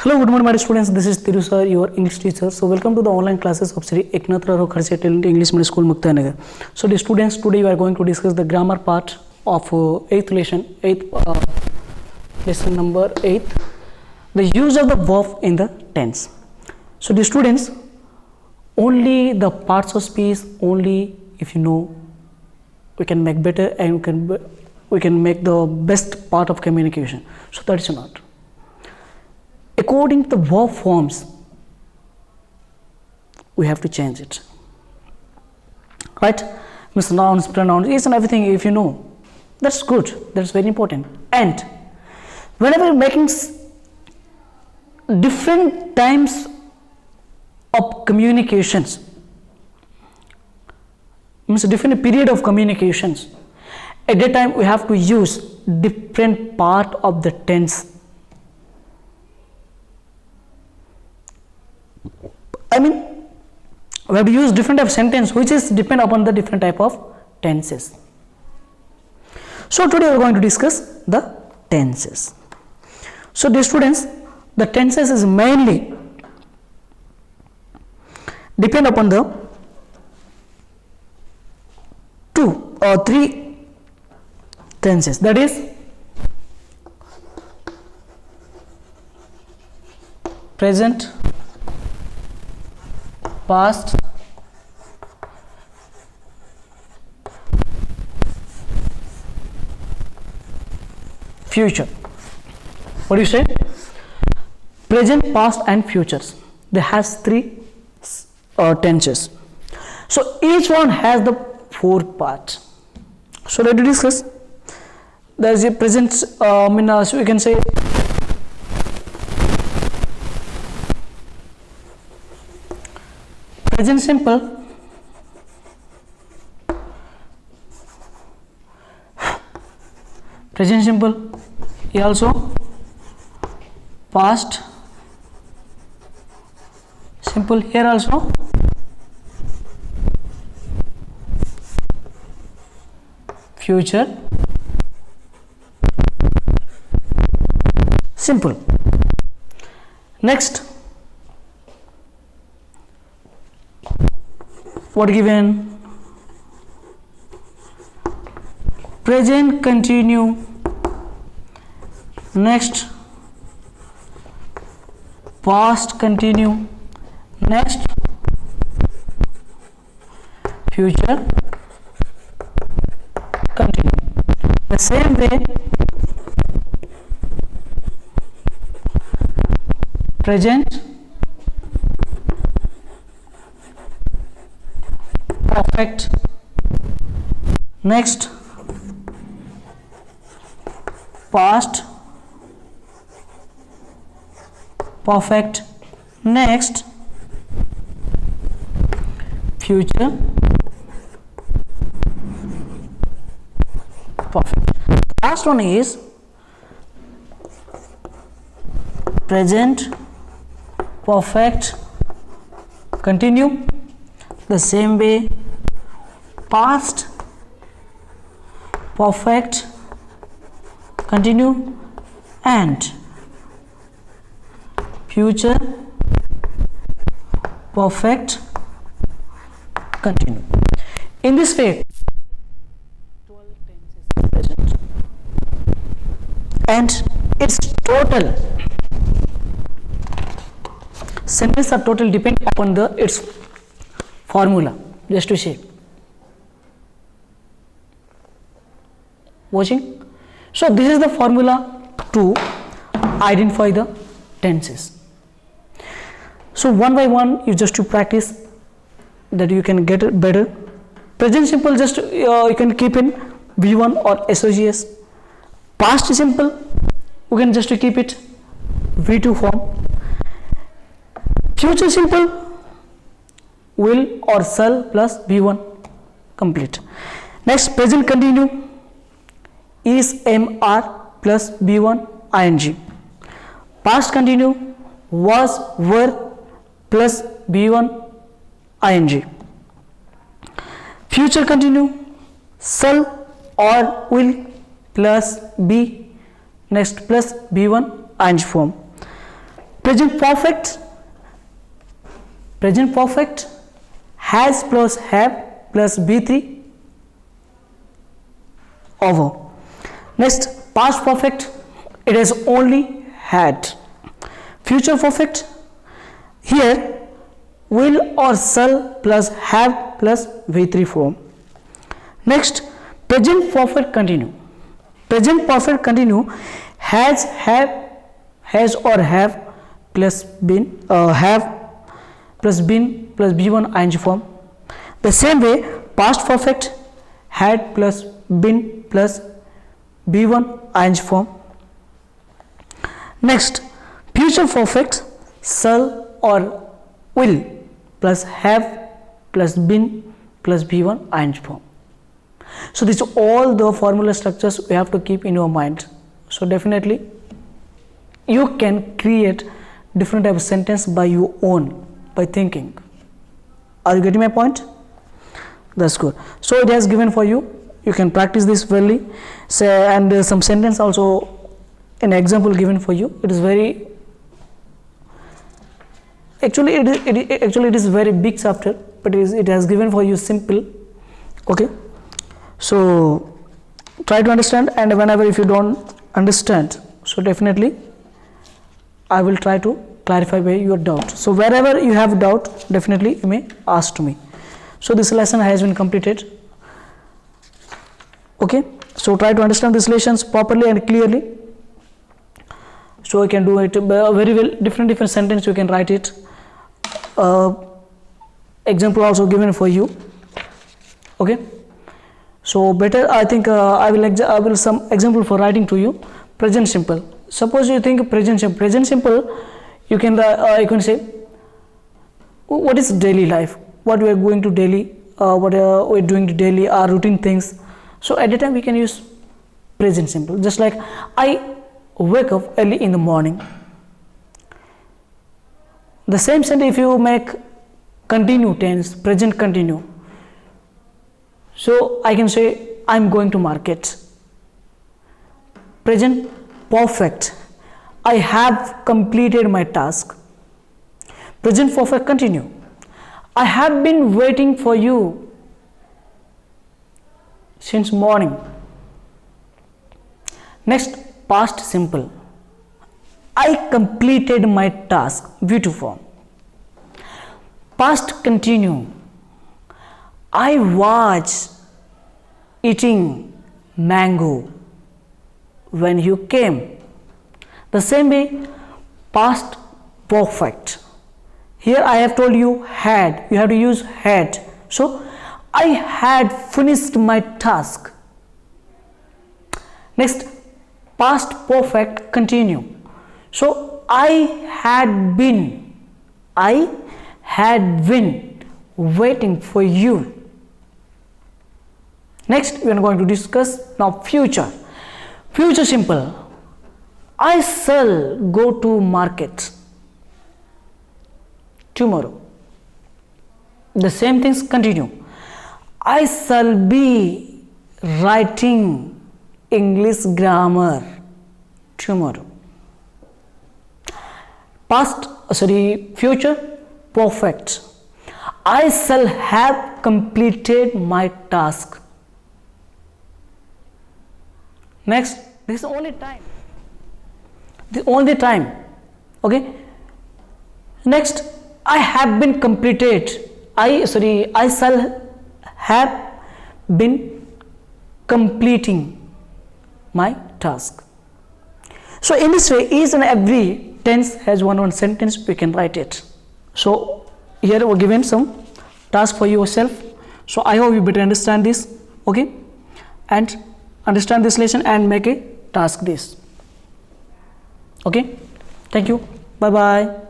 Hello, good morning, my students. This is Thiru sir, your English teacher. So, welcome to the online classes of Sri Eknath Rao Kharche Talent English Medium School, Muktanagar. So, the students, today we are going to discuss the grammar part of 8th lesson, lesson number 8, the use of the verb in the tense. So, the students, only the parts of speech, only if you know, we can make better and we can make the best part of communication. So, that is not. According to the verb forms, we have to change it, right? Means nouns, pronouns, each and everything, if you know, that's good, that's very important. And whenever you're making different times of communications, means a different period of communications, at that time we have to use different part of the tense. I mean, we have to use different type of sentence which is depend upon the different type of tenses. So today we are going to discuss the tenses. So dear students, the tenses is mainly depend upon the two or three tenses, that is present, past, future. What do you say? Present, past and futures. They has three tenses. So each one has the four parts. So let us discuss. There is a present, so we can say present simple, present simple, here also past simple, here also future simple. Next, what given? Present continue. Next, past continue. Next, future continue. The same way, present, perfect, next, past, perfect, next, future, perfect. Last one is present, perfect, continue. The same way, past, perfect, continue, and future, perfect, continue. In this way, 12 tenses are present, and its total sentences are total depend upon the its formula. Just to say, watching. So this is the formula to identify the tenses. So one by one, you just to practice that you can get it better. Present simple, just you can keep in V1 or SOGS. Past simple, you can just to keep it V2 form. Future simple, will or shall plus V1 complete. Next, present continue is MR plus B1 ing. Past continue was, were plus B1 ing. Future continue shall or will plus B, next plus B1 ing form. present perfect has plus have plus B3 over. Next, past perfect, it has only had. Future perfect, here will or shall plus have plus V3 form. Next, present perfect continue. Present perfect continue has, have, has or have plus been, have plus been plus B1 ing form. The same way, past perfect had plus been plus B1 ing form. Next, future perfect shall or will plus have plus been plus B1 ing form. So these are all the formula structures we have to keep in your mind. So definitely you can create different type of sentence by your own, by thinking. Are you getting my point? That's good. So it has given for you. You can practice this well. So, and some sentence also, an example given for you. It is very, actually it is very big chapter, but it has given for you simple. Okay. So try to understand, and whenever if you don't understand, so definitely I will try to clarify your doubt. So wherever you have doubt, definitely you may ask to me. So this lesson has been completed. Okay, so try to understand these lessons properly and clearly. So you can do it very well. Different sentence you can write it. Example also given for you. Okay. So better, I think I will some example for writing to you. Present simple. Suppose you think present simple, you can say what is daily life, what we are going to daily, what we are doing daily, our routine things. So at the time we can use present simple. Just like I wake up early in the morning. The same sentence if you make continue tense, present continue. So I can say I'm going to market. Present perfect, I have completed my task. Present perfect continue, I have been waiting for you since morning. Next, past simple, I completed my task. V2 form. Past continue, I was eating mango when you came. The same way, past perfect. Here I have told you had, you have to use had. So I had finished my task. Next, past perfect continue. So I had been waiting for you. Next, we are going to discuss now future. Future simple, I shall go to market tomorrow. The same things continue. I shall be writing English grammar tomorrow. Future perfect, I shall have completed my task. Next, this is only time. The only time. Okay. Next, I have been completed. I shall have been completing my task. So in this way, each and every tense has one sentence we can write it. So here we are given some task for yourself. So I hope you better understand this. Okay, and understand this lesson and make a task this. Okay, thank you. Bye bye.